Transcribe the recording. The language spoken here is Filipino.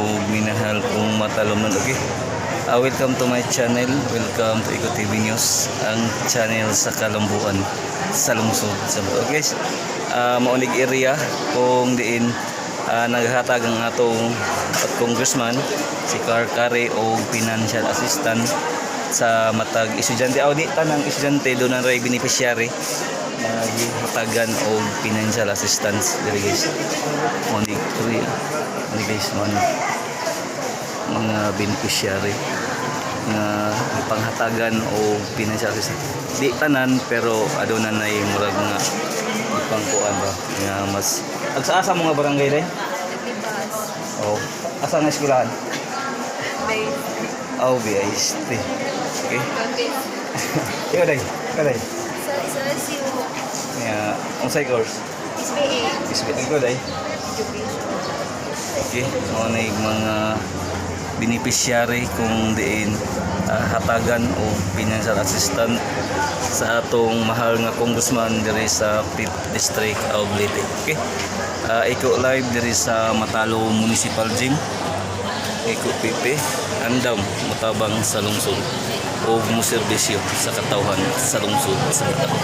o minahal kong matalumnon. Okay, welcome to my channel, welcome to Iko TV News, ang channel sa kalambuan sa lungsod sa Bato. Guys, maunig area kung diin naghatag ang atong congressman si Karkare o financial assistant sa matag estudyante o di tanang estudyante doon ang ray beneficiary naghatagan o financial assistance diri guys. Maunig area ni guys mga beneficiary nga ipanghatagan o financial assistance di tanan pero aduna na yung murag nga ipangkuan ba nga mas asa mga barangay day oh asa nga eskwelahan oh BIST okay ikaw day Sa SU. ya unsay course SBA. ikaw day okay mo na yung mga beneficiary kung diin hatagan o financial assistant sa atong mahal nga congressman diri sa 5th District of Leyte. Okay, iko live diri sa Matalo Municipal Gym, iko PP andam mutabang sa lungsod o muserbisyo sa katawhan sa lungsod sa Matalo.